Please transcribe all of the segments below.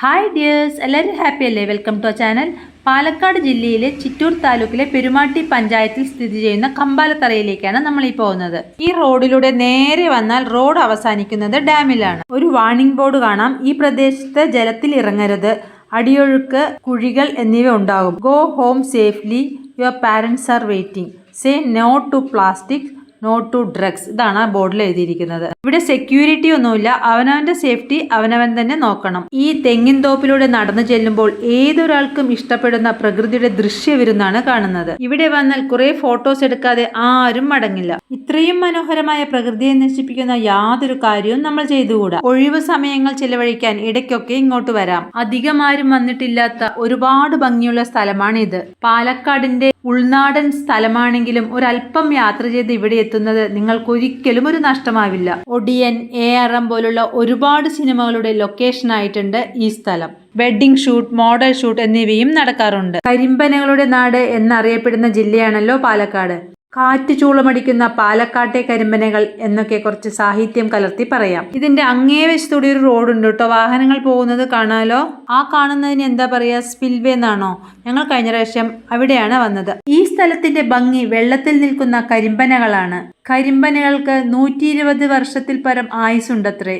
Hi dears, എല്ലാവരും happy അല്ലേ? Welcome to our channel. Palakkad ജില്ലയിലെ ചിറ്റൂർ താലൂക്കിലെ പെരുമാട്ടി പഞ്ചായത്തിൽ സ്ഥിതി ചെയ്യുന്ന കമ്പാലത്തറയിലേക്കാണ് നമ്മൾ ഈ പോകുന്നത്. ഈ റോഡിലൂടെ നേരെ വന്നാൽ റോഡ് അവസാനിക്കുന്നത് ഡാമിലാണ്. ഒരു വാർണിംഗ് ബോർഡ് കാണാം. ഈ പ്രദേശത്ത് ജലത്തിൽ ഇറങ്ങരുത്, അടിയൊഴുക്ക്, കുഴികൾ എന്നിവ ഉണ്ടാകും. Go home safely, your parents are waiting. Say no to plastic, no to drugs. ഇതാണ് ആ ബോർഡിൽ എഴുതിയിരിക്കുന്നത്. ഇവിടെ സെക്യൂരിറ്റി ഒന്നുമില്ല, അവനവന്റെ സേഫ്റ്റി അവനവൻ തന്നെ നോക്കണം. ഈ തെങ്ങിൻ തോപ്പിലൂടെ നടന്നു ചെല്ലുമ്പോൾ ഏതൊരാൾക്കും ഇഷ്ടപ്പെടുന്ന പ്രകൃതിയുടെ ദൃശ്യവിരുന്നാണ് കാണുന്നത്. ഇവിടെ വന്നാൽ കുറെ ഫോട്ടോസ് എടുക്കാതെ ആരും മടങ്ങില്ല. ഇത്രയും മനോഹരമായ പ്രകൃതിയെ നശിപ്പിക്കുന്ന യാതൊരു കാര്യവും നമ്മൾ ചെയ്തുകൂടാ. ഒഴിവ് സമയങ്ങൾ ചിലവഴിക്കാൻ ഇടയ്ക്കൊക്കെ ഇങ്ങോട്ട് വരാം. അധികം ആരും വന്നിട്ടില്ലാത്ത ഒരുപാട് ഭംഗിയുള്ള സ്ഥലമാണിത്. പാലക്കാടിന്റെ ഉൾനാടൻ സ്ഥലമാണെങ്കിലും ഒരല്പം യാത്ര ചെയ്ത് ഇവിടെ എത്തുന്നത് നിങ്ങൾക്കൊരിക്കലും ഒരു നഷ്ടമാവില്ല. ഒടിയൻ, ARM പോലുള്ള ഒരുപാട് സിനിമകളുടെ ലൊക്കേഷൻ ആയിട്ടുണ്ട് ഈ സ്ഥലം. വെഡ്ഡിംഗ് ഷൂട്ട്, മോഡൽ ഷൂട്ട് എന്നിവയും നടക്കാറുണ്ട്. കരിമ്പനകളുടെ നാട് എന്നറിയപ്പെടുന്ന ജില്ലയാണല്ലോ പാലക്കാട്. കാറ്റ് ചൂളമടിക്കുന്ന പാലക്കാട്ടെ കരിമ്പനകൾ എന്നൊക്കെ കുറച്ച് സാഹിത്യം കലർത്തി പറയാം. ഇതിന്റെ അങ്ങേ വശത്തൂടെ ഒരു റോഡുണ്ട് കേട്ടോ, വാഹനങ്ങൾ പോകുന്നത് കാണാലോ. ആ കാണുന്നതിന് എന്താ പറയാ, സ്പിൽവേ എന്നാണോ? ഞങ്ങൾ കഴിഞ്ഞ പ്രാവശ്യം അവിടെയാണ് വന്നത്. ഈ സ്ഥലത്തിന്റെ ഭംഗി വെള്ളത്തിൽ നിൽക്കുന്ന കരിമ്പനകളാണ്. കരിമ്പനകൾക്ക് 120 വർഷത്തിൽ പരം ആയുസുണ്ടത്രേ.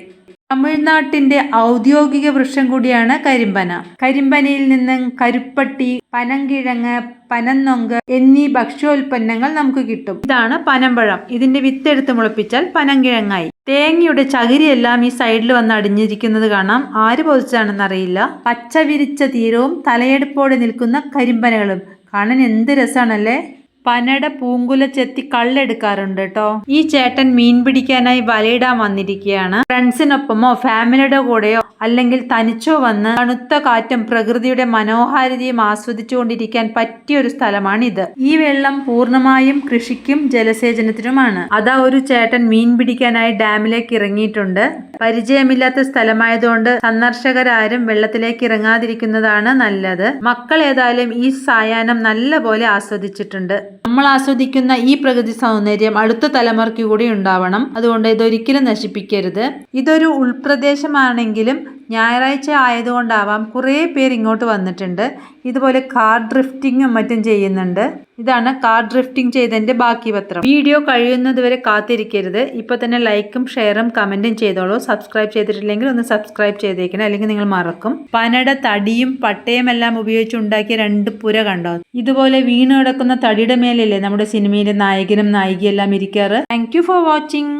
തമിഴ്നാട്ടിന്റെ ഔദ്യോഗിക വൃക്ഷം കൂടിയാണ് കരിമ്പന. കരിമ്പനയിൽ നിന്ന് കരുപ്പട്ടി, പനങ്കിഴങ്ങ്, പനന്നൊങ്ക് എന്നീ ഭക്ഷ്യോൽപ്പന്നങ്ങൾ നമുക്ക് കിട്ടും. ഇതാണ് പനമ്പഴം. ഇതിന്റെ വിത്തെടുത്ത് മുളപ്പിച്ചാൽ പനങ്കിഴങ്ങായി. തേങ്ങയുടെ ചകിരിയെല്ലാം ഈ സൈഡിൽ വന്ന് അടിഞ്ഞിരിക്കുന്നത് കാണാം. ആര് പൊതിച്ചാണെന്നറിയില്ല. പച്ച വിരിച്ച തീരവും തലയെടുപ്പോടെ നിൽക്കുന്ന കരിമ്പനകളും കാണാൻ എന്ത് രസമാണല്ലേ. പനയുടെ പൂങ്കുല ചെത്തി കള്ളെടുക്കാറുണ്ട് കേട്ടോ. ഈ ചേട്ടൻ മീൻ പിടിക്കാനായി വലയിടാൻ വന്നിരിക്കുകയാണ്. ഫ്രണ്ട്സിനൊപ്പമോ ഫാമിലിയുടെ കൂടെയോ അല്ലെങ്കിൽ തനിച്ചോ വന്ന് തണുത്ത കാറ്റും പ്രകൃതിയുടെ മനോഹാരിതയും ആസ്വദിച്ചുകൊണ്ടിരിക്കാൻ പറ്റിയ ഒരു സ്ഥലമാണിത്. ഈ വെള്ളം പൂർണ്ണമായും കൃഷിക്കും ജലസേചനത്തിനുമാണ്. അതാ ഒരു ചേട്ടൻ മീൻ പിടിക്കാനായി ഡാമിലേക്ക് ഇറങ്ങിയിട്ടുണ്ട്. പരിചയമില്ലാത്ത സ്ഥലമായതുകൊണ്ട് സന്ദർശകരാരും വെള്ളത്തിലേക്ക് ഇറങ്ങാതിരിക്കുന്നതാണ് നല്ലത്. മക്കൾ ഏതായാലും ഈ സായാഹ്നം നല്ല പോലെ ആസ്വദിച്ചിട്ടുണ്ട്. നമ്മൾ ആസ്വദിക്കുന്ന ഈ പ്രകൃതി സൗന്ദര്യം അടുത്ത തലമുറയ്ക്ക് കൂടി ഉണ്ടാവണം. അതുകൊണ്ട് ഇതൊരിക്കലും നശിപ്പിക്കരുത്. ഇതൊരു ഉൾപ്രദേശമാണെങ്കിലും ഞായറാഴ്ച ആയതുകൊണ്ടാവാം കുറേ പേർ ഇങ്ങോട്ട് വന്നിട്ടുണ്ട്. ഇതുപോലെ കാർ ഡ്രിഫ്റ്റിങ്ങും മറ്റും ചെയ്യുന്നുണ്ട്. ഇതാണ് കാർ ഡ്രിഫ്റ്റിംഗ് ചെയ്തതിന്റെ ബാക്കി പത്രം. വീഡിയോ കഴിയുന്നത് വരെ കാത്തിരിക്കരുത്. ഇപ്പൊ തന്നെ ലൈക്കും ഷെയറും കമന്റും ചെയ്തോളൂ. സബ്സ്ക്രൈബ് ചെയ്തിട്ടില്ലെങ്കിൽ ഒന്ന് സബ്സ്ക്രൈബ് ചെയ്തേക്കണം, അല്ലെങ്കിൽ നിങ്ങൾ മറക്കും. പനയുടെ തടിയും പട്ടയും എല്ലാം ഉപയോഗിച്ച് ഉണ്ടാക്കിയ 2 പുര കണ്ടോ? ഇതുപോലെ വീണ് കിടക്കുന്ന തടിയുടെ മേലല്ലേ നമ്മുടെ സിനിമയിലെ നായകനും നായികയെല്ലാം ഇരിക്കാറ്. Thank you for watching.